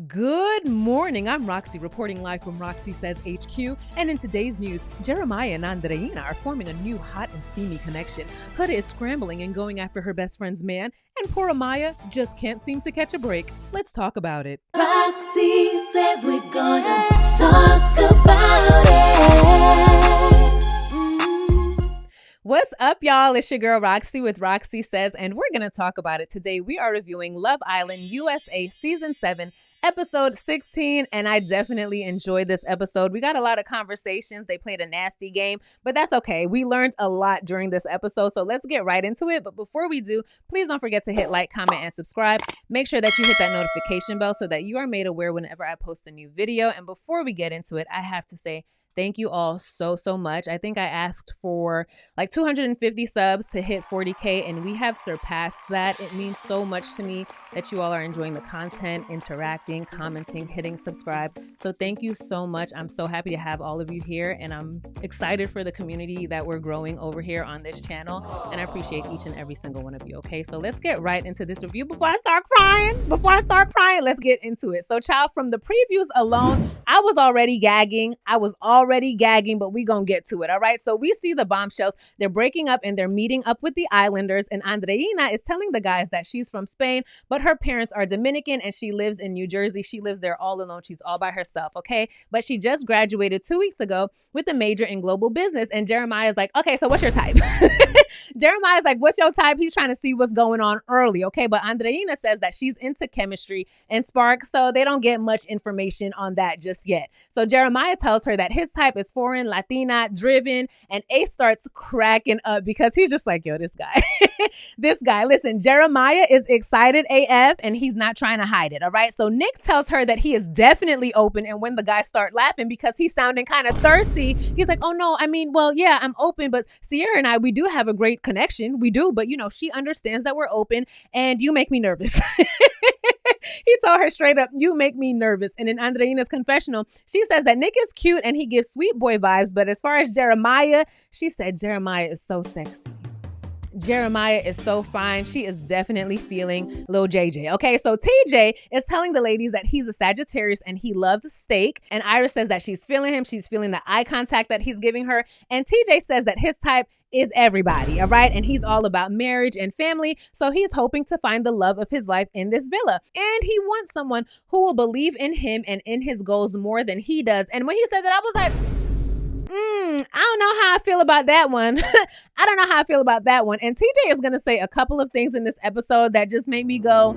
Good morning. I'm Roxie, reporting live from Roxie Says HQ. And in today's news, Jeremiah and Andreina are forming a new hot and steamy connection. Huda is scrambling and going after her best friend's man. And poor Amaya just can't seem to catch a break. Let's talk about it. Roxie says we're gonna talk about it. What's up, y'all? It's your girl Roxie with Roxie Says, and we're going to talk about it today. We are reviewing Love Island USA Season 7, Episode 16, and I definitely enjoyed this episode. We got a lot of conversations. They played a nasty game, but that's okay. We learned a lot during this episode, so let's get right into it. But before we do, please don't forget to hit like, comment, and subscribe. Make sure that you hit that notification bell so that you are made aware whenever I post a new video. And before we get into it, I have to say, thank you all so much. I think I asked for like 250 subs to hit 40K, and we have surpassed that. It means so much to me that you all are enjoying the content, interacting, commenting, hitting subscribe. So thank you so much. I'm so happy to have all of you here, and I'm excited for the community that we're growing over here on this channel, and I appreciate each and every single one of you. Okay, so let's get right into this review. Before I start crying, let's get into it. So child, from the previews alone, I was already gagging, but we gonna get to it. All right, so we see the Bombshells. They're breaking up and they're meeting up with the Islanders, and Andreina is telling the guys that she's from Spain, but her parents are Dominican and she lives in New Jersey. She lives there all alone. She's all by herself, okay? But she just graduated 2 weeks ago with a major in global business, and Jeremiah's like, okay, so what's your type? Jeremiah's like, what's your type? He's trying to see what's going on early, okay? But Andreina says that she's into chemistry and spark, so they don't get much information on that just yet. So Jeremiah tells her that his type is foreign, Latina, driven, and Ace starts cracking up because he's just like, yo, this guy. Listen, Jeremiah is excited AF and he's not trying to hide it, all right? So Nick tells her that he is definitely open, and when the guys start laughing because he's sounding kind of thirsty, he's like, oh no, I mean, well, yeah, I'm open, but Sierra and I, we do have a great connection. We do, but you know, she understands that we're open and you make me nervous. He told her straight up, you make me nervous. And in Andreina's confessional, she says that Nick is cute and he gives sweet boy vibes. But as far as Jeremiah, she said Jeremiah is so sexy. Jeremiah is so fine. She is definitely feeling Lil JJ. Okay, so TJ is telling the ladies that he's a Sagittarius and he loves steak. And Iris says that she's feeling him. She's feeling the eye contact that he's giving her. And TJ says that his type is everybody, all right? And he's all about marriage and family. So he's hoping to find the love of his life in this villa. And he wants someone who will believe in him and in his goals more than he does. And when he said that, I was like, I don't know how I feel about that one. And TJ is going to say a couple of things in this episode that just make me go,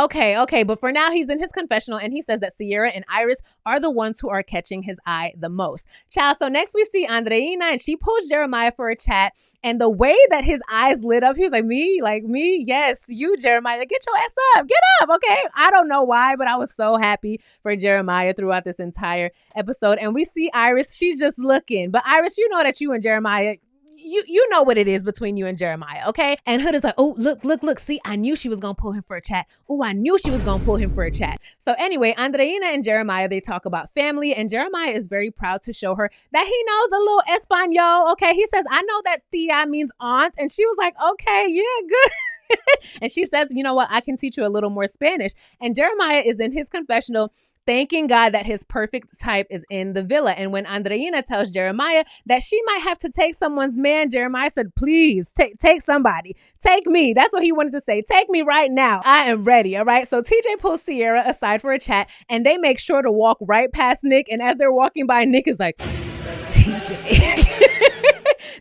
okay. But for now, he's in his confessional and he says that Sierra and Iris are the ones who are catching his eye the most. Child, so next we see Andreina and she pulls Jeremiah for a chat. And the way that his eyes lit up, he was like, me? Yes, you, Jeremiah, get your ass up, get up, okay? I don't know why, but I was so happy for Jeremiah throughout this entire episode. And we see Iris, she's just looking. But Iris, you know that you and Jeremiah, you know what it is between you and Jeremiah, okay? And Huda's like, oh, look. See, I knew she was going to pull him for a chat. Oh, I knew she was going to pull him for a chat. So anyway, Andreina and Jeremiah, they talk about family, and Jeremiah is very proud to show her that he knows a little Espanol, okay? He says, I know that tia means aunt. And she was like, okay, yeah, good. And she says, you know what? I can teach you a little more Spanish. And Jeremiah is in his confessional thanking God that his perfect type is in the villa. And when Andreina tells Jeremiah that she might have to take someone's man, Jeremiah said, please take somebody. Take me. That's what he wanted to say. Take me right now. I am ready. All right. So TJ pulls Sierra aside for a chat and they make sure to walk right past Nick. And as they're walking by, Nick is like, TJ.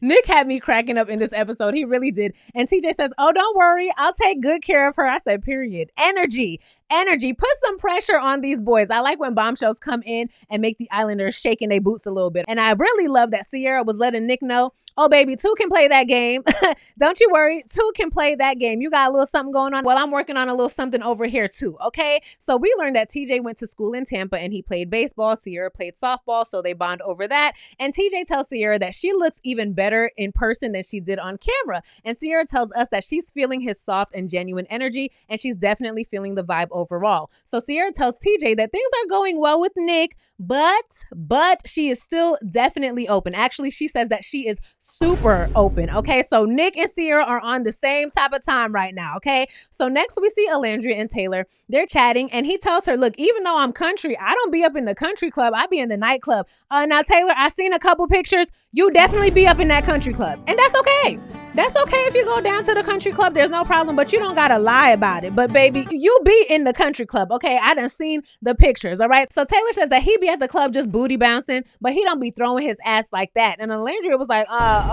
Nick had me cracking up in this episode. He really did. And TJ says, oh, don't worry. I'll take good care of her. I said, period. Energy. Put some pressure on these boys. I like when Bombshells come in and make the Islanders shaking their boots a little bit. And I really love that Sierra was letting Nick know, oh, baby, 2 can play that game. Don't you worry. 2 can play that game. You got a little something going on. Well, I'm working on a little something over here too, okay? So we learned that TJ went to school in Tampa and he played baseball. Sierra played softball, so they bond over that. And TJ tells Sierra that she looks even better in person than she did on camera. And Sierra tells us that she's feeling his soft and genuine energy, and she's definitely feeling the vibe overall. So Sierra tells TJ that things are going well with Nick, but she is still definitely open. Actually, she says that she is super open. Okay, so Nick and Sierra are on the same type of time right now. Okay, so next we see Alandria and Taylor. They're chatting, and he tells her, look, even though I'm country, I don't be up in the country club. I be in the nightclub. Now, Taylor, I seen a couple pictures. You definitely be up in that country club, and that's okay. That's okay if you go down to the country club. There's no problem, but you don't gotta lie about it. But baby, you be in the country club, okay? I done seen the pictures, all right? So Taylor says that he be at the club just booty bouncing, but he don't be throwing his ass like that. And Alandria was like,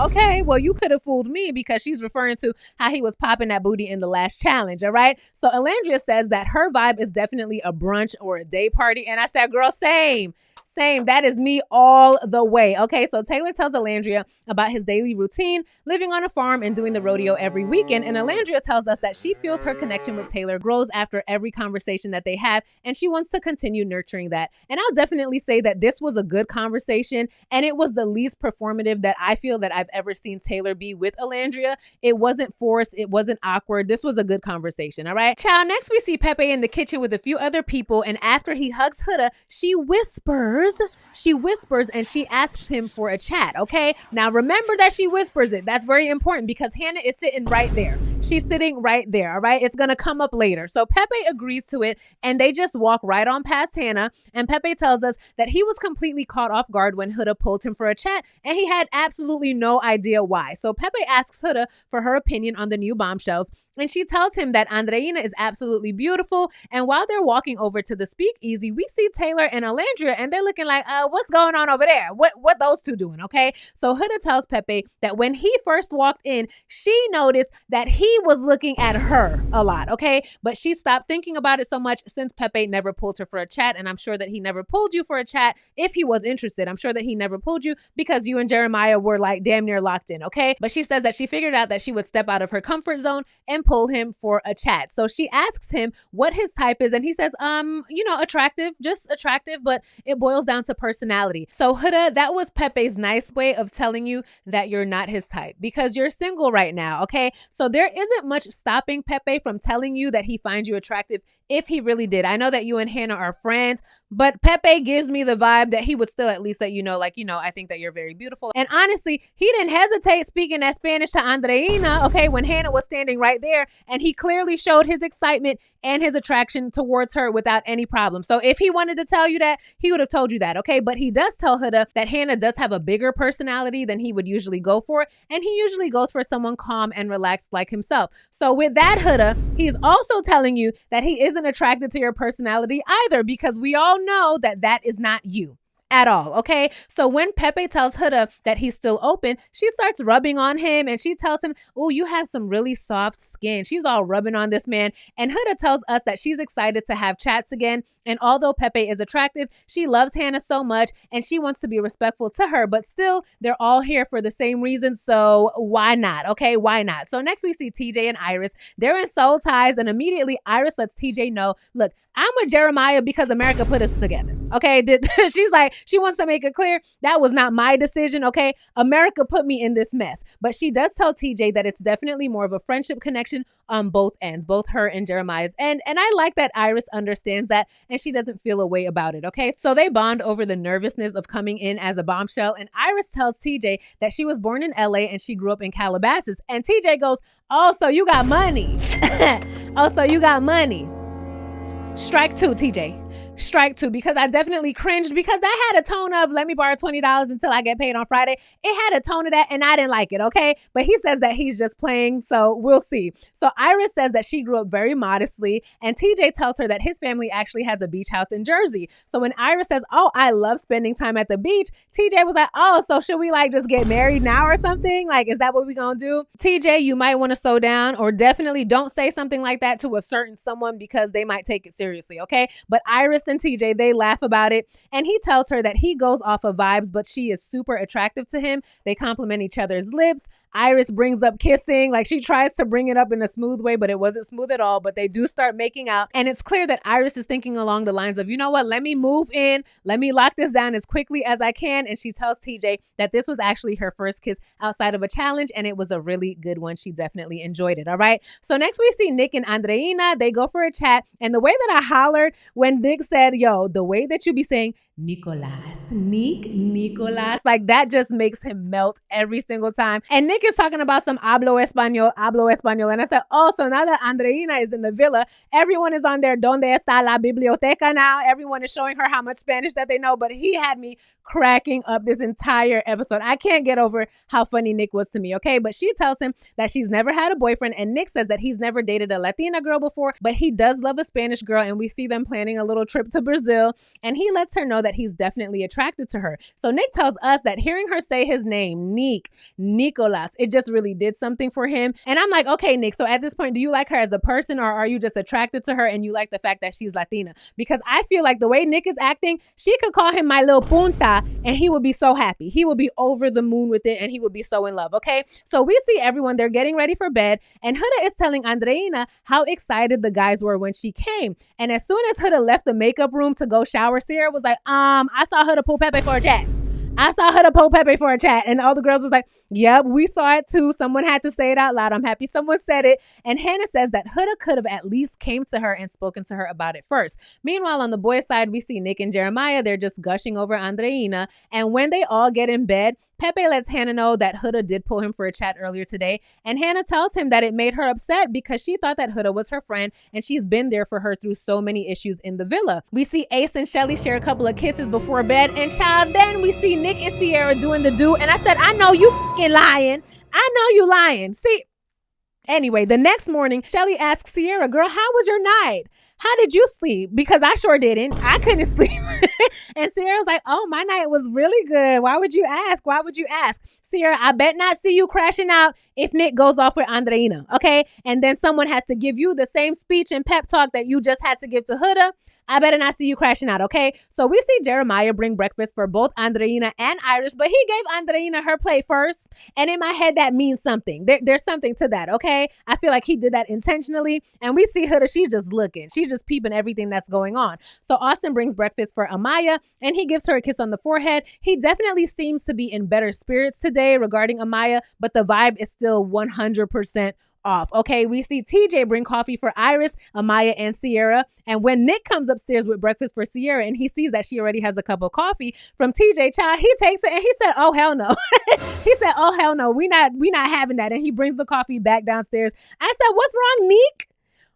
okay, well, you could have fooled me, because she's referring to how he was popping that booty in the last challenge, all right? So Alandria says that her vibe is definitely a brunch or a day party. And I said, girl, same. That is me all the way. Okay, so Taylor tells Alandria about his daily routine, living on a farm and doing the rodeo every weekend. And Alandria tells us that she feels her connection with Taylor grows after every conversation that they have, and she wants to continue nurturing that. And I'll definitely say that this was a good conversation, and it was the least performative that I feel that I've ever seen Taylor be with Alandria. It wasn't forced. It wasn't awkward. This was a good conversation, all right? Child, next we see Pepe in the kitchen with a few other people, and after he hugs Huda, she whispers and she asks him for a chat, okay? Now remember that she whispers it. That's very important, because Hannah is sitting right there. She's sitting right there, all right? It's gonna come up later. So Pepe agrees to it, and they just walk right on past Hannah, and Pepe tells us that he was completely caught off guard when Huda pulled him for a chat, and he had absolutely no idea why. So Pepe asks Huda for her opinion on the new Bombshells, and she tells him that Andreina is absolutely beautiful. And while they're walking over to the speakeasy, we see Taylor and Alandria, and they're looking like, what's going on over there? What those two doing, okay? So Huda tells Pepe that when he first walked in, she noticed that he was looking at her a lot, okay? But she stopped thinking about it so much since Pepe never pulled her for a chat, and I'm sure that he never pulled you for a chat if he was interested. I'm sure that he never pulled you because you and Jeremiah were like damn near locked in, okay? But she says that she figured out that she would step out of her comfort zone and pull him for a chat. So she asks him what his type is, and he says, attractive, just attractive, but it boils down to personality. So Huda, that was Pepe's nice way of telling you that you're not his type, because you're single right now, okay? So there isn't much stopping Pepe from telling you that he finds you attractive if he really did. I know that you and Hannah are friends, but Pepe gives me the vibe that he would still at least let you know, I think that you're very beautiful. And honestly, he didn't hesitate speaking that Spanish to Andreina, okay, when Hannah was standing right there, and he clearly showed his excitement and his attraction towards her without any problem. So if he wanted to tell you that, he would have told you that, okay? But he does tell Huda that Hannah does have a bigger personality than he would usually go for, and he usually goes for someone calm and relaxed like himself. So with that, Huda, he's also telling you that he isn't attracted to your personality either, because we all know that that is not you at all, okay? So when Pepe tells Huda that he's still open, she starts rubbing on him, and she tells him, oh, you have some really soft skin. She's all rubbing on this man, and Huda tells us that she's excited to have chats again, and although Pepe is attractive, she loves Hannah so much, and she wants to be respectful to her, but still, they're all here for the same reason, so why not, okay? Why not? So next we see TJ and Iris. They're in soul ties, and immediately Iris lets TJ know, look, I'm with Jeremiah because America put us together, okay? She's like, she wants to make it clear that was not my decision, okay? America put me in this mess. But she does tell TJ that it's definitely more of a friendship connection on both ends, both her and Jeremiah's end. And I like that Iris understands that, and she doesn't feel a way about it, okay? So they bond over the nervousness of coming in as a bombshell, and Iris tells TJ that she was born in LA and she grew up in Calabasas. And TJ goes, oh, so you got money. Oh, so you got money. Strike two, TJ. Strike two, because I definitely cringed, because that had a tone of let me borrow $20 until I get paid on Friday. It had a tone of that, and I didn't like it, okay? But he says that he's just playing, so we'll see. So Iris says that she grew up very modestly, and TJ tells her that his family actually has a beach house in Jersey. So when Iris says, oh, I love spending time at the beach, TJ was like, oh, so should we just get married now or something? Is that what we gonna do? TJ, you might want to slow down, or definitely don't say something like that to a certain someone, because they might take it seriously, okay? But Iris and TJ, they laugh about it, and he tells her that he goes off of vibes, but she is super attractive to him. They compliment each other's lips. Iris brings up kissing, she tries to bring it up in a smooth way, but it wasn't smooth at all. But they do start making out, and it's clear that Iris is thinking along the lines of, you know what, let me move in, let me lock this down as quickly as I can. And she tells TJ that this was actually her first kiss outside of a challenge, and it was a really good one. She definitely enjoyed it, all right? So next we see Nick and Andreina. They go for a chat, and the way that I hollered when Nick said, yo, the way that you be saying Nicolas. Like, that just makes him melt every single time. And Nick is talking about some hablo español. And I said, oh, so now that Andreina is in the villa, everyone is on there, donde está la biblioteca now. Everyone is showing her how much Spanish that they know. But he had me cracking up this entire episode. I can't get over how funny Nick was to me, okay? But she tells him that she's never had a boyfriend, and Nick says that he's never dated a Latina girl before, but he does love a Spanish girl, and we see them planning a little trip to Brazil, and he lets her know that he's definitely attracted to her. So Nick tells us that hearing her say his name, Nicolas, it just really did something for him. And I'm like, okay, Nick, so at this point, do you like her as a person, or are you just attracted to her and you like the fact that she's Latina? Because I feel like the way Nick is acting, she could call him my little punta, and he would be so happy. He would be over the moon with it, and he would be so in love, okay? So we see everyone, they're getting ready for bed, and Huda is telling Andreina how excited the guys were when she came. And as soon as Huda left the makeup room to go shower, Sierra was like, I saw Huda pull Pepe for a chat. And all the girls was like, yep, we saw it too. Someone had to say it out loud. I'm happy someone said it. And Hannah says that Huda could have at least came to her and spoken to her about it first. Meanwhile, on the boys' side, we see Nick and Jeremiah. They're just gushing over Andreina. And when they all get in bed, Pepe lets Hannah know that Huda did pull him for a chat earlier today, and Hannah tells him that it made her upset because she thought that Huda was her friend and she's been there for her through so many issues in the villa. We see Ace and Shelly share a couple of kisses before bed, and child, then we see Nick and Sierra doing the do, and I said, I know you fucking lying. I know you lying. See, anyway, the next morning, Shelly asks Sierra, girl, how was your night? How did you sleep? Because I sure didn't. I couldn't sleep. And Sierra's like, oh, my night was really good. Why would you ask? Sierra, I bet not see you crashing out if Nick goes off with Andreina, okay? And then someone has to give you the same speech and pep talk that you just had to give to Huda. I better not see you crashing out, okay? So we see Jeremiah bring breakfast for both Andreina and Iris, but he gave Andreina her plate first. And in my head, that means something. There's something to that, okay? I feel like he did that intentionally. And we see Huda, she's just looking. She's just peeping everything that's going on. So Austin brings breakfast for Amaya, and he gives her a kiss on the forehead. He definitely seems to be in better spirits today regarding Amaya, but the vibe is still 100% off. Okay, we see TJ bring coffee for Iris, Amaya, and Sierra. And when Nick comes upstairs with breakfast for Sierra and he sees that she already has a cup of coffee from TJ, child, he takes it and he said, oh, hell no. He said, oh, hell no. We not having that. And he brings the coffee back downstairs. I said, what's wrong, Nick?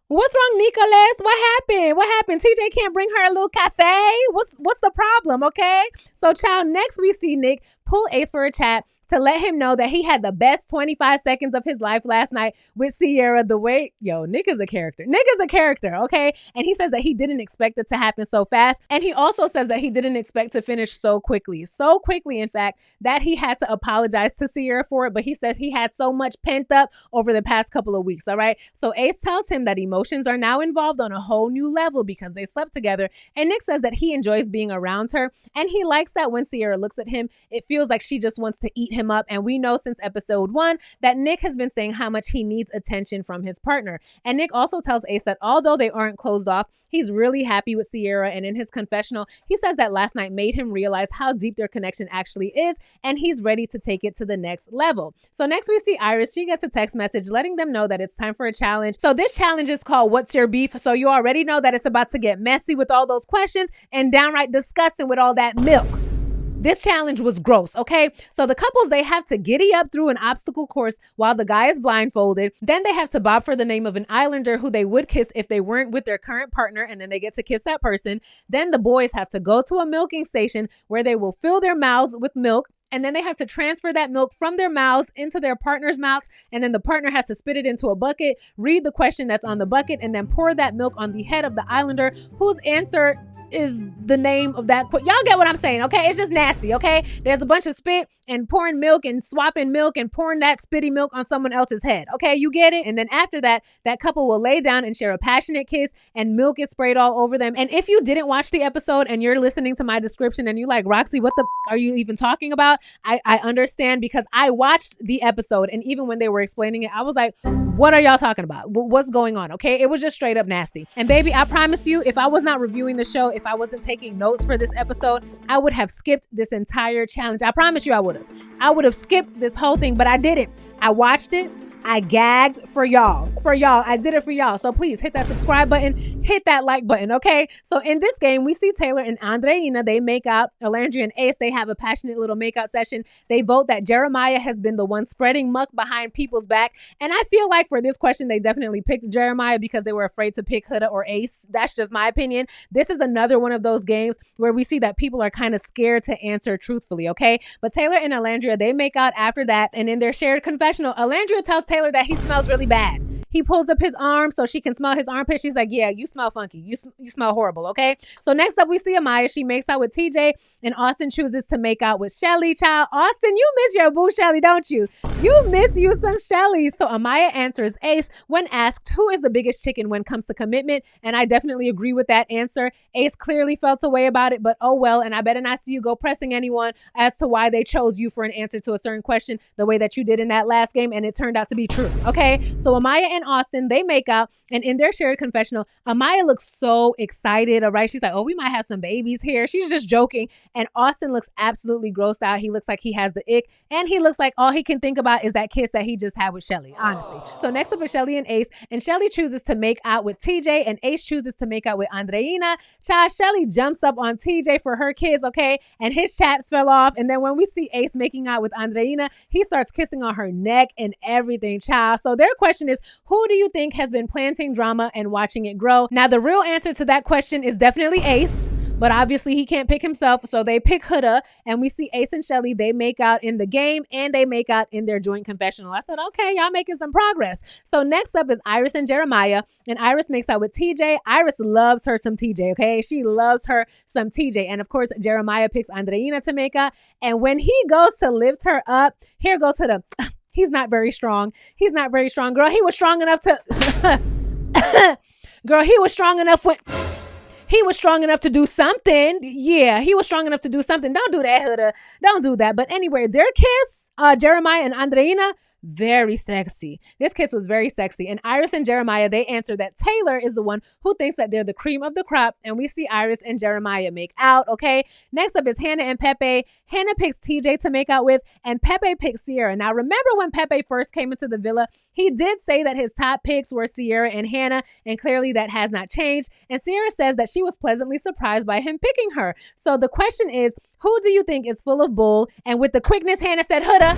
What's wrong, Nicholas? What happened? TJ can't bring her a little cafe? What's the problem? Okay. So, child, next we see Nick pull Ace for a chat to let him know that he had the best 25 seconds of his life last night with Sierra. The way, Nick is a character. Okay? And he says that he didn't expect it to happen so fast. And he also says that he didn't expect to finish so quickly. So quickly, in fact, that he had to apologize to Sierra for it. But he says he had so much pent up over the past couple of weeks, all right? So Ace tells him that emotions are now involved on a whole new level because they slept together. And Nick says that he enjoys being around her. And he likes that when Sierra looks at him, it feels like she just wants to eat him up. And we know since episode 1 that Nick has been saying how much he needs attention from his partner. And Nick also tells Ace that although they aren't closed off, he's really happy with Sierra. And in his confessional, he says that last night made him realize how deep their connection actually is, and he's ready to take it to the next level. So next we see Iris. She gets a text message letting them know that it's time for a challenge. So this challenge is called What's Your Beef? So you already know that it's about to get messy with all those questions and downright disgusting with all that milk. This challenge was gross, okay? So the couples, they have to giddy up through an obstacle course while the guy is blindfolded. Then they have to bob for the name of an islander who they would kiss if they weren't with their current partner, and then they get to kiss that person. Then the boys have to go to a milking station where they will fill their mouths with milk. And then they have to transfer that milk from their mouths into their partner's mouths. And then the partner has to spit it into a bucket, read the question that's on the bucket, and then pour that milk on the head of the islander whose answer is the name of that. Y'all get what I'm saying, okay? It's just nasty, okay? There's a bunch of spit and pouring milk and swapping milk and pouring that spitty milk on someone else's head, okay? You get it? And then after that, that couple will lay down and share a passionate kiss, and milk is sprayed all over them. And if you didn't watch the episode and you're listening to my description and you're like, Roxie, what the are you even talking about? I understand, because I watched the episode, and even when they were explaining it, I was like, what are y'all talking about? What's going on? Okay. It was just straight up nasty. And baby, I promise you, if I was not reviewing the show, if I wasn't taking notes for this episode, I would have skipped this entire challenge. I promise you I would have. I would have skipped this whole thing, but I didn't. I watched it. I gagged for y'all. I did it for y'all. So please hit that subscribe button, hit that like button, okay? So in this game, we see Taylor and Andreina, they make out. Alandria and Ace, they have a passionate little makeout session. They vote that Jeremiah has been the one spreading muck behind people's back. And I feel like for this question, they definitely picked Jeremiah because they were afraid to pick Huda or Ace. That's just my opinion. This is another one of those games where we see that people are kind of scared to answer truthfully, okay? But Taylor and Alandria, they make out after that. And in their shared confessional, Alandria tells Taylor that he smells really bad. He pulls up his arm so she can smell his armpit. She's like, yeah, you smell funky. You smell horrible, okay? So next up, we see Amaya. She makes out with TJ, and Austin chooses to make out with Shelly. Child, Austin, you miss your boo Shelly, don't you? You miss you some Shelly. So Amaya answers Ace when asked who is the biggest chicken when it comes to commitment, and I definitely agree with that answer. Ace clearly felt a way about it, but oh well, and I better not see you go pressing anyone as to why they chose you for an answer to a certain question the way that you did in that last game, and it turned out to be true, okay? So Amaya and Austin, they make out, and in their shared confessional, Amaya looks so excited, all right? She's like, oh, we might have some babies here. She's just joking, and Austin looks absolutely grossed out. He looks like he has the ick, and he looks like all he can think about is that kiss that he just had with Shelly, honestly. So next up is Shelly and Ace, and Shelly chooses to make out with TJ, and Ace chooses to make out with Andreina. Child, Shelly jumps up on TJ for her kiss, okay? And his chaps fell off, and then when we see Ace making out with Andreina, he starts kissing on her neck and everything, child. So their question is, who do you think has been planting drama and watching it grow? Now, the real answer to that question is definitely Ace, but obviously he can't pick himself, so they pick Huda, and we see Ace and Shelly, they make out in the game, and they make out in their joint confessional. I said, okay, y'all making some progress. So next up is Iris and Jeremiah, and Iris makes out with TJ. Iris loves her some TJ, okay? She loves her some TJ, and of course, Jeremiah picks Andreina to make out, and when he goes to lift her up, here goes Huda. He's not very strong. He's not very strong. Girl, he was strong enough to... Girl, he was strong enough when... He was strong enough to do something. Yeah, he was strong enough to do something. Don't do that, Huda. Don't do that. But anyway, their kiss, Jeremiah and Andreina, very sexy. This kiss was very sexy. And Iris and Jeremiah, they answer that Taylor is the one who thinks that they're the cream of the crop. And we see Iris and Jeremiah make out, okay? Next up is Hannah and Pepe. Hannah picks TJ to make out with, and Pepe picks Sierra. Now, remember when Pepe first came into the villa, he did say that his top picks were Sierra and Hannah, and clearly that has not changed. And Sierra says that she was pleasantly surprised by him picking her. So the question is, who do you think is full of bull? And with the quickness, Hannah said, Huda,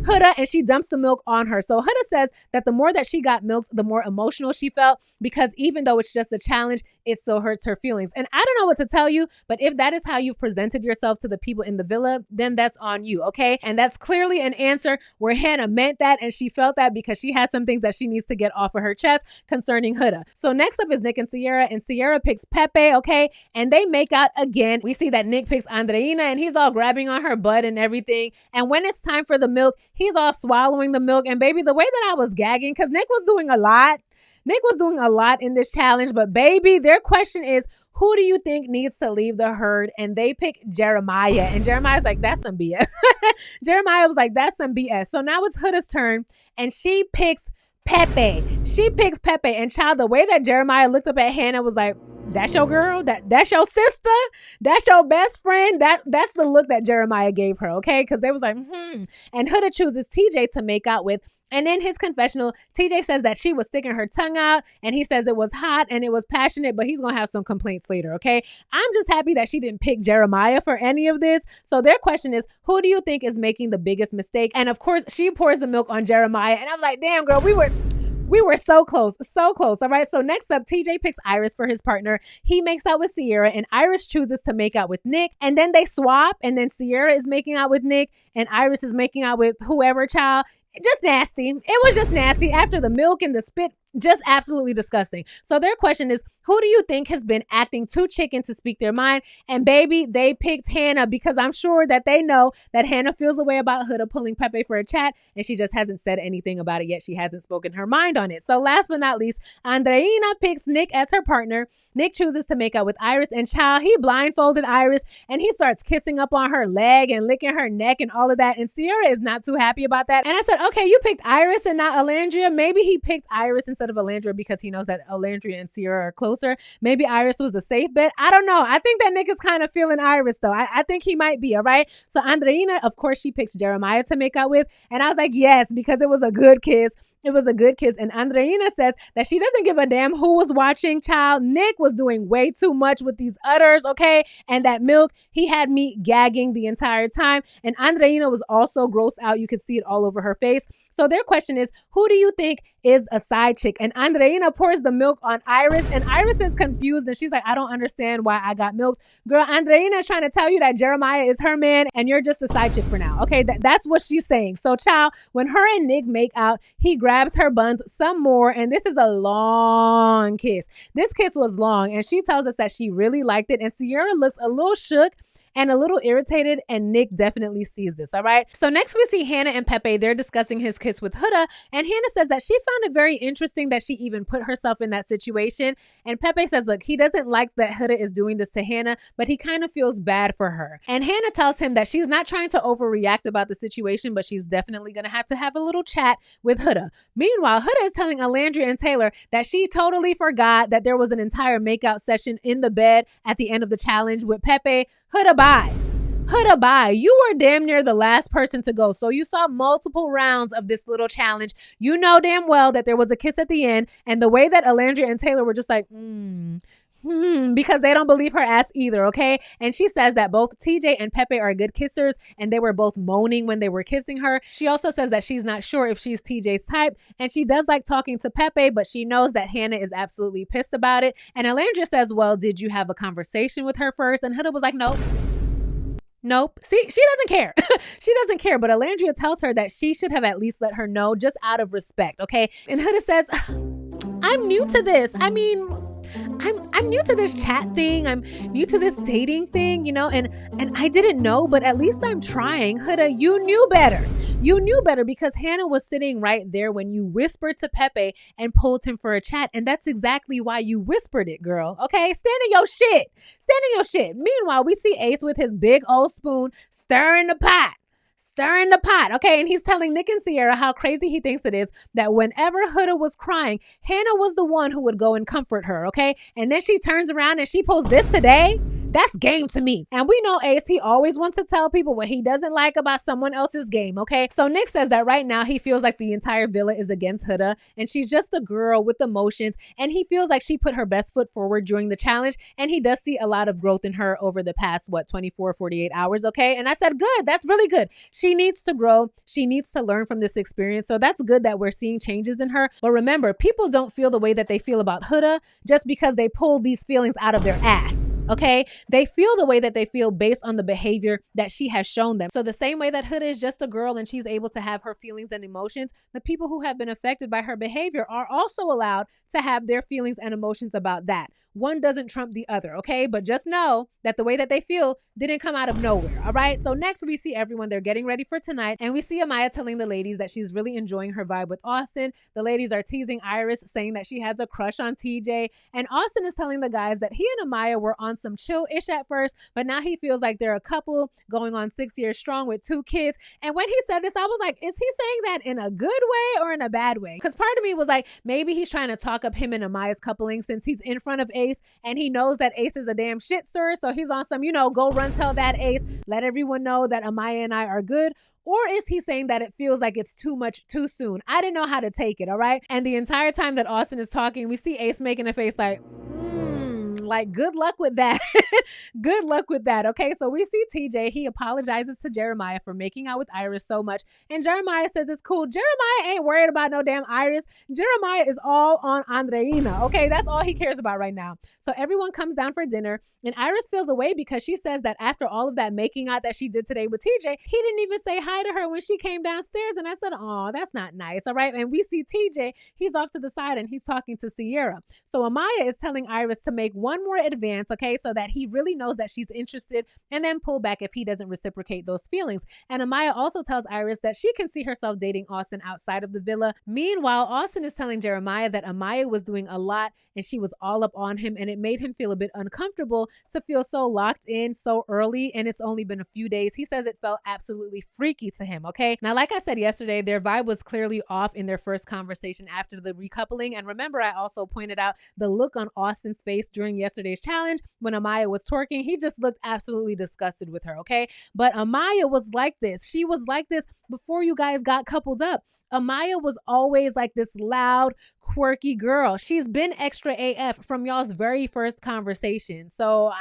Huda, and she dumps the milk on her. So Huda says that the more that she got milked, the more emotional she felt, because even though it's just a challenge, it still hurts her feelings. And I don't know what to tell you, but if that is how you've presented yourself to the people in the villa, then that's on you, okay? And that's clearly an answer where Hannah meant that, and she felt that because she has some things that she needs to get off of her chest concerning Huda. So next up is Nick and Sierra picks Pepe, okay? And they make out again. We see that Nick picks Andreina, and he's all grabbing on her butt and everything. And when it's time for the milk, he's all swallowing the milk. And baby, the way that I was gagging, because Nick was doing a lot. Nick was doing a lot in this challenge, but baby, their question is, who do you think needs to leave the herd? And they pick Jeremiah. And Jeremiah's like, that's some BS. Jeremiah was like, that's some BS. So now it's Huda's turn, and she picks Pepe. She picks Pepe. And child, the way that Jeremiah looked up at Hannah was like, that's your girl? That's your sister? That's your best friend? That's the look that Jeremiah gave her, okay? Because they was like, And Huda chooses TJ to make out with. And in his confessional, TJ says that she was sticking her tongue out, and he says it was hot and it was passionate, but he's going to have some complaints later, okay? I'm just happy that she didn't pick Jeremiah for any of this. So their question is, who do you think is making the biggest mistake? And of course, she pours the milk on Jeremiah, and I'm like, damn, girl, we were so close, so close. All right. So next up, TJ picks Iris for his partner. He makes out with Sierra, and Iris chooses to make out with Nick. And then they swap, and then Sierra is making out with Nick, and Iris is making out with whoever, child. Just nasty. It was just nasty. After the milk and the spit, just absolutely disgusting. So their question is, who do you think has been acting too chicken to speak their mind? And baby, they picked Hannah, because I'm sure that they know that Hannah feels a way about Huda pulling Pepe for a chat, and she just hasn't said anything about it yet. She hasn't spoken her mind on it. So last but not least, Andreina picks Nick as her partner. Nick chooses to make out with Iris, and child, he blindfolded Iris, and he starts kissing up on her leg and licking her neck and all of that. And Sierra is not too happy about that. And I said, okay, you picked Iris and not Alandria. Maybe he picked Iris instead of Alandria because he knows that Alandria and Sierra are closer. Maybe Iris was a safe bet. I don't know. I think that Nick is kind of feeling Iris, though. I think he might be, all right? So Andreina, of course, she picks Jeremiah to make out with. And I was like, yes, because it was a good kiss. It was a good kiss. And Andreina says that she doesn't give a damn who was watching, child. Nick was doing way too much with these udders, okay? And that milk, he had me gagging the entire time. And Andreina was also grossed out. You could see it all over her face. So their question is, who do you think is a side chick? And Andreina pours the milk on Iris, and Iris is confused, and she's like, I don't understand why I got milked. Girl, Andreina is trying to tell you that Jeremiah is her man, and you're just a side chick for now, okay? That's what she's saying. So, child, when her and Nick make out, he grabs her buns some more, and this is a long kiss. This kiss was long, and she tells us that she really liked it, and Sierra looks a little shook and a little irritated, and Nick definitely sees this, all right? So next we see Hannah and Pepe. They're discussing his kiss with Huda, and Hannah says that she found it very interesting that she even put herself in that situation. And Pepe says, look, he doesn't like that Huda is doing this to Hannah, but he kind of feels bad for her. And Hannah tells him that she's not trying to overreact about the situation, but she's definitely gonna have to have a little chat with Huda. Meanwhile, Huda is telling Alandria and Taylor that she totally forgot that there was an entire makeout session in the bed at the end of the challenge with Pepe. Huda, bye. Huda, bye. You were damn near the last person to go. So you saw multiple rounds of this little challenge. You know damn well that there was a kiss at the end. And the way that Alandria and Taylor were just like, because they don't believe her ass either, okay? And she says that both TJ and Pepe are good kissers, and they were both moaning when they were kissing her. She also says that she's not sure if she's TJ's type, and she does like talking to Pepe, but she knows that Hannah is absolutely pissed about it. And Alandria says, well, did you have a conversation with her first? And Huda was like, nope. See, she doesn't care. She doesn't care. But Alandria tells her that she should have at least let her know just out of respect, okay? And Huda says, I'm new to this. I mean, I'm new to this chat thing. I'm new to this dating thing, you know, and I didn't know, but at least I'm trying. Huda, you knew better. You knew better because Hannah was sitting right there when you whispered to Pepe and pulled him for a chat. And that's exactly why you whispered it, girl. Okay, stand in your shit. Stand in your shit. Meanwhile, we see Ace with his big old spoon stirring the pot. Stirring the pot, okay? And he's telling Nick and Sierra how crazy he thinks it is that whenever Huda was crying, Hannah was the one who would go and comfort her, okay? And then she turns around and she pulls this today. That's game to me. And we know Ace, he always wants to tell people what he doesn't like about someone else's game, okay? So Nick says that right now he feels like the entire villa is against Huda, and she's just a girl with emotions, and he feels like she put her best foot forward during the challenge, and he does see a lot of growth in her over the past, 24, 48 hours, okay? And I said, good, that's really good. She needs to grow. She needs to learn from this experience. So that's good that we're seeing changes in her. But remember, people don't feel the way that they feel about Huda just because they pull these feelings out of their ass. Okay, they feel the way that they feel based on the behavior that she has shown them. So the same way that Huda is just a girl and she's able to have her feelings and emotions, the people who have been affected by her behavior are also allowed to have their feelings and emotions about that. One doesn't trump the other, okay? But just know that the way that they feel didn't come out of nowhere, all right? So next we see everyone, they're getting ready for tonight, and we see Amaya telling the ladies that she's really enjoying her vibe with Austin. The ladies are teasing Iris, saying that she has a crush on TJ, and Austin is telling the guys that he and Amaya were on some chill-ish at first, but now he feels like they're a couple going on 6 years strong with 2 kids. And when he said this, I was like, is he saying that in a good way or in a bad way? Because part of me was like, maybe he's trying to talk up him and Amaya's coupling since he's in front of Ace, and he knows that Ace is a damn shit stir, so he's on some, go run tell that Ace, let everyone know that Amaya and I are good. Or is he saying that it feels like it's too much too soon? I didn't know how to take it, all right? And the entire time that Austin is talking, we see Ace making a face like good luck with that. Good luck with that. Okay, so we see TJ, he apologizes to Jeremiah for making out with Iris so much, and Jeremiah says it's cool. Jeremiah ain't worried about no damn Iris. Jeremiah is all on Andreina. Okay, that's all he cares about right now. So everyone comes down for dinner, and Iris feels away because she says that after all of that making out that she did today with TJ, he didn't even say hi to her when she came downstairs. And I said, oh, that's not nice. All right, and we see TJ, he's off to the side and he's talking to Sierra. So Amaya is telling Iris to make one more advance, okay, so that he really knows that she's interested, and then pull back if he doesn't reciprocate those feelings. And Amaya also tells Iris that she can see herself dating Austin outside of the villa. Meanwhile, Austin is telling Jeremiah that Amaya was doing a lot and she was all up on him, and it made him feel a bit uncomfortable to feel so locked in so early, and it's only been a few days. He says it felt absolutely freaky to him, okay? Now, like I said yesterday, their vibe was clearly off in their first conversation after the recoupling, and remember, I also pointed out the look on Austin's face during yesterday's challenge when Amaya was twerking. He just looked absolutely disgusted with her, okay? But Amaya was like this. She was like this before you guys got coupled up. Amaya was always like this loud, quirky girl. She's been extra AF from y'all's very first conversation. So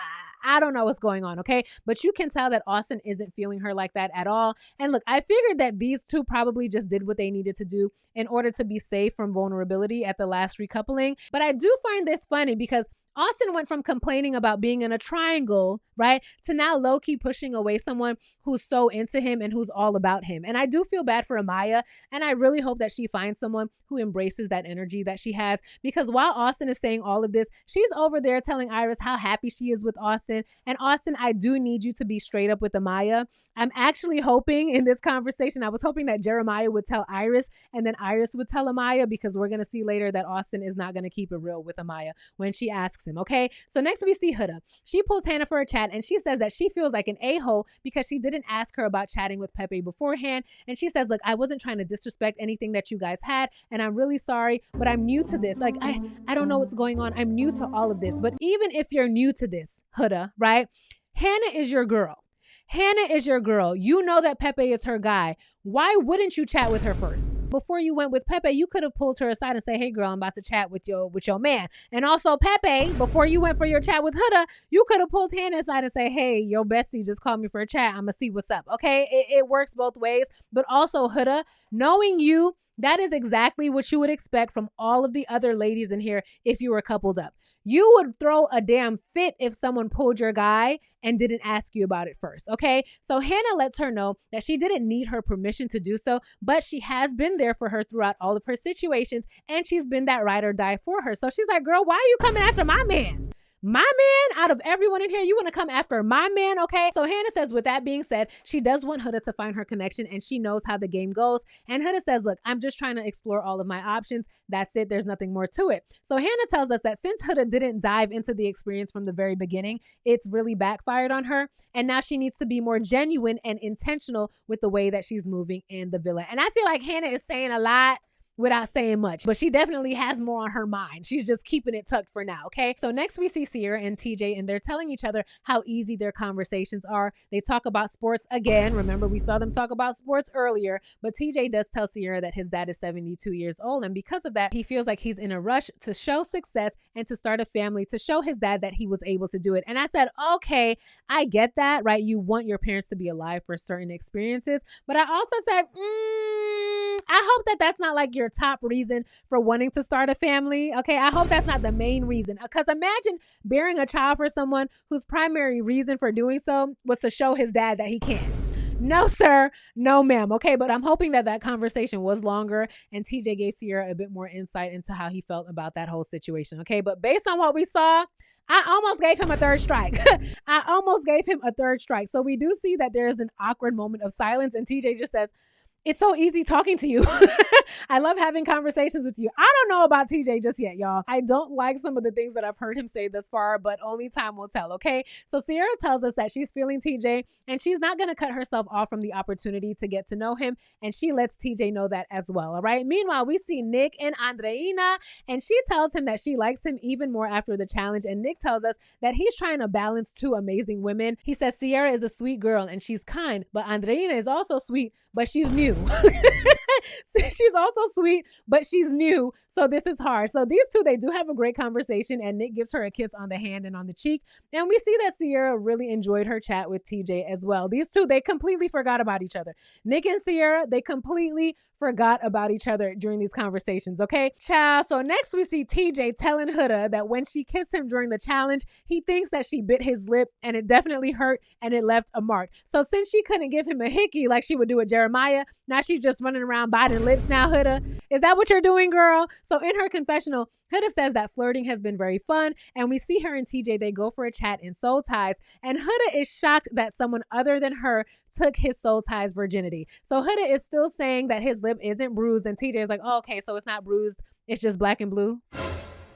I don't know what's going on, okay? But you can tell that Austin isn't feeling her like that at all. And look, I figured that these two probably just did what they needed to do in order to be safe from vulnerability at the last recoupling. But I do find this funny because Austin went from complaining about being in a triangle, right, to now low-key pushing away someone who's so into him and who's all about him. And I do feel bad for Amaya, and I really hope that she finds someone who embraces that energy that she has, because while Austin is saying all of this, she's over there telling Iris how happy she is with Austin. And Austin, I do need you to be straight up with Amaya. I'm actually hoping in this conversation, I was hoping that Jeremiah would tell Iris and then Iris would tell Amaya, because we're going to see later that Austin is not going to keep it real with Amaya when she asks him, okay? So next we see Huda. She pulls Hannah for a chat and she says that she feels like an a-hole because she didn't ask her about chatting with Pepe beforehand. And she says, look, I wasn't trying to disrespect anything that you guys had, and I'm really sorry, but I'm new to this. Like, I don't know what's going on. I'm new to all of this. But even if you're new to this, Huda, right? Hannah is your girl. Hannah is your girl. You know that Pepe is her guy. Why wouldn't you chat with her first? Before you went with Pepe, you could have pulled her aside and say, hey girl, I'm about to chat with your man. And also Pepe, before you went for your chat with Huda, you could have pulled Hannah aside and say, hey, your bestie just called me for a chat. I'm gonna see what's up. Okay, it works both ways. But also Huda, knowing you, that is exactly what you would expect from all of the other ladies in here if you were coupled up. You would throw a damn fit if someone pulled your guy and didn't ask you about it first, okay? So Hannah lets her know that she didn't need her permission to do so, but she has been there for her throughout all of her situations, and she's been that ride or die for her. So she's like, girl, why are you coming after my man? My man, out of everyone in here, you want to come after my man, okay? So Hannah says, with that being said, she does want Huda to find her connection, and she knows how the game goes. And Huda says, look, I'm just trying to explore all of my options. That's it. There's nothing more to it. So Hannah tells us that since Huda didn't dive into the experience from the very beginning, it's really backfired on her. And now she needs to be more genuine and intentional with the way that she's moving in the villa. And I feel like Hannah is saying a lot without saying much, but she definitely has more on her mind. She's just keeping it tucked for now, okay? So next we see Sierra and TJ, and they're telling each other how easy their conversations are. They talk about sports again. Remember, we saw them talk about sports earlier, but TJ does tell Sierra that his dad is 72 years old, and because of that, he feels like he's in a rush to show success and to start a family, to show his dad that he was able to do it. And I said, okay, I get that, right? You want your parents to be alive for certain experiences, but I also said, I hope that that's not like your top reason for wanting to start a family. Okay, I hope that's not the main reason, because imagine bearing a child for someone whose primary reason for doing so was to show his dad that he can. No, sir. No, ma'am. Okay, but I'm hoping that that conversation was longer and TJ gave Sierra a bit more insight into how he felt about that whole situation. Okay, but based on what we saw, I almost gave him a third strike. I almost gave him a third strike. So we do see that there is an awkward moment of silence, and TJ just says, it's so easy talking to you. I love having conversations with you. I don't know about TJ just yet, y'all. I don't like some of the things that I've heard him say thus far, but only time will tell, okay? So Sierra tells us that she's feeling TJ, and she's not going to cut herself off from the opportunity to get to know him, and she lets TJ know that as well, all right? Meanwhile, we see Nick and Andreina, and she tells him that she likes him even more after the challenge, and Nick tells us that he's trying to balance two amazing women. He says Sierra is a sweet girl, and she's kind, but Andreina is also sweet, but she's new. She's also sweet, but she's new, so this is hard. So these two, they do have a great conversation, and Nick gives her a kiss on the hand and on the cheek, and we see that Sierra really enjoyed her chat with TJ as well. These two, they completely forgot about each other. Nick and Sierra, they completely forgot about each other during these conversations, okay? Child. So next we see TJ telling Huda that when she kissed him during the challenge, he thinks that she bit his lip, and it definitely hurt, and it left a mark. So since she couldn't give him a hickey like she would do with Jeremiah, now she's just running around biting lips now, Huda. Is that what you're doing, girl? So in her confessional, Huda says that flirting has been very fun, and we see her and TJ, they go for a chat in Soul Ties, and Huda is shocked that someone other than her took his Soul Ties virginity. So Huda is still saying that his lip isn't bruised, and TJ is like, oh, okay, so it's not bruised, it's just black and blue.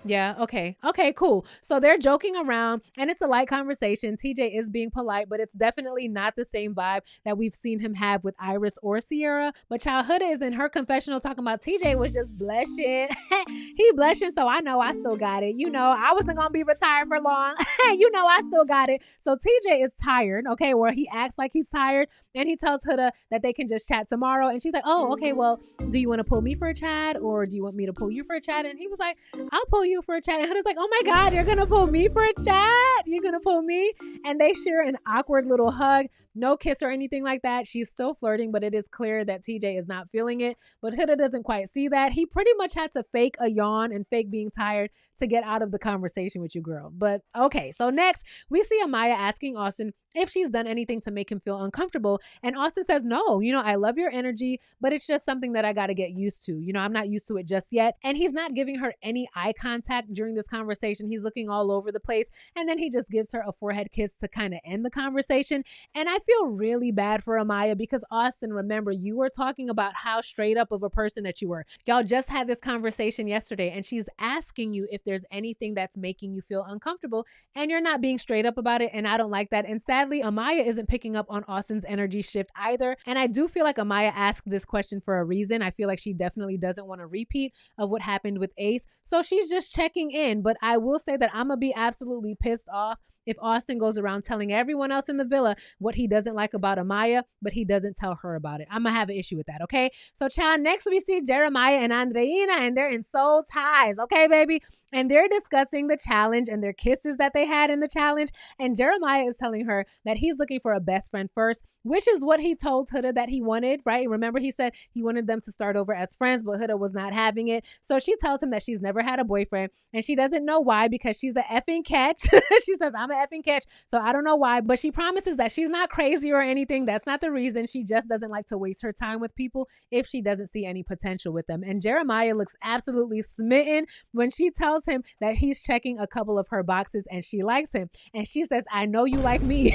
Yeah. Okay. Okay, cool. So they're joking around and it's a light conversation. TJ is being polite, but it's definitely not the same vibe that we've seen him have with Iris or Sierra. But Child Huda is in her confessional talking about TJ was just blushing. He blushing, so I know I still got it. You know, I wasn't going to be retired for long. You know, I still got it. So TJ is tired, okay, where he acts like he's tired and he tells Huda that they can just chat tomorrow. And she's like, oh, okay, well, do you want to pull me for a chat or do you want me to pull you for a chat? And he was like, I'll pull you for a chat. And Huda's like, oh my God, you're going to pull me for a chat? You're going to pull me? And they share an awkward little hug. No kiss or anything like that. She's still flirting, but it is clear that TJ is not feeling it. But Huda doesn't quite see that. He pretty much had to fake a yawn and fake being tired to get out of the conversation with you, girl. But okay, so next we see Amaya asking Austin if she's done anything to make him feel uncomfortable. And Austin says, no, you know, I love your energy, but it's just something that I got to get used to. You know, I'm not used to it just yet. And he's not giving her any eye contact during this conversation. He's looking all over the place. And then he just gives her a forehead kiss to kind of end the conversation. And I feel really bad for Amaya because Austin, remember, you were talking about how straight up of a person that you were. Y'all just had this conversation yesterday and she's asking you if there's anything that's making you feel uncomfortable and you're not being straight up about it. And I don't like that. And sadly, Amaya isn't picking up on Austin's energy shift either. And I do feel like Amaya asked this question for a reason. I feel like she definitely doesn't want a repeat of what happened with Ace. So she's just checking in. But I will say that I'm going to be absolutely pissed off if Austin goes around telling everyone else in the villa what he doesn't like about Amaya, but he doesn't tell her about it. I'm going to have an issue with that, okay? So, child, next we see Jeremiah and Andreina, and they're in soul ties, okay, baby? And they're discussing the challenge and their kisses that they had in the challenge. And Jeremiah is telling her that he's looking for a best friend first, which is what he told Huda that he wanted, right? Remember, he said he wanted them to start over as friends, but Huda was not having it. So she tells him that she's never had a boyfriend and she doesn't know why because she's an effing catch. She says, I'm an effing catch. So I don't know why, but she promises that she's not crazy or anything. That's not the reason. She just doesn't like to waste her time with people if she doesn't see any potential with them. And Jeremiah looks absolutely smitten when she tells him that he's checking a couple of her boxes and she likes him. And she says, I know you like me.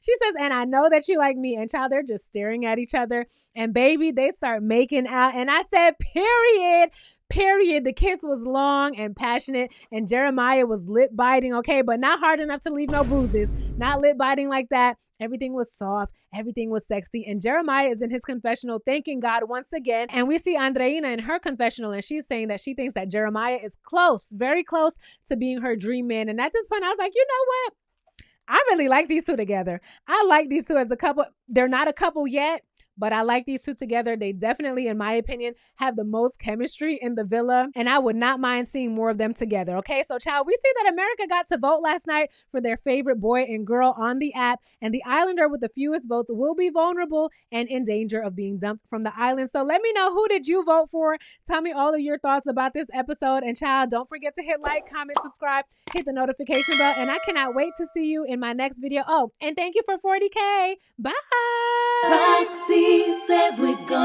She says, and I know that you like me. And child, they're just staring at each other. And baby, they start making out. And I said, period. The kiss was long and passionate and Jeremiah was lip biting, okay, but not hard enough to leave no bruises. Not lip biting like that. Everything was soft. Everything was sexy. And Jeremiah is in his confessional thanking God once again. And we see Andreina in her confessional and she's saying that she thinks that Jeremiah is close, very close to being her dream man. And at this point, I was like, you know what? I really like these two together. I like these two as a couple. They're not a couple yet, but I like these two together. They definitely, in my opinion, have the most chemistry in the villa. And I would not mind seeing more of them together. Okay, so child, we see that America got to vote last night for their favorite boy and girl on the app. And the islander with the fewest votes will be vulnerable and in danger of being dumped from the island. So let me know, who did you vote for? Tell me all of your thoughts about this episode. And child, don't forget to hit like, comment, subscribe, hit the notification bell. And I cannot wait to see you in my next video. Oh, and thank you for 40K. Bye. Roxiie says we're gonna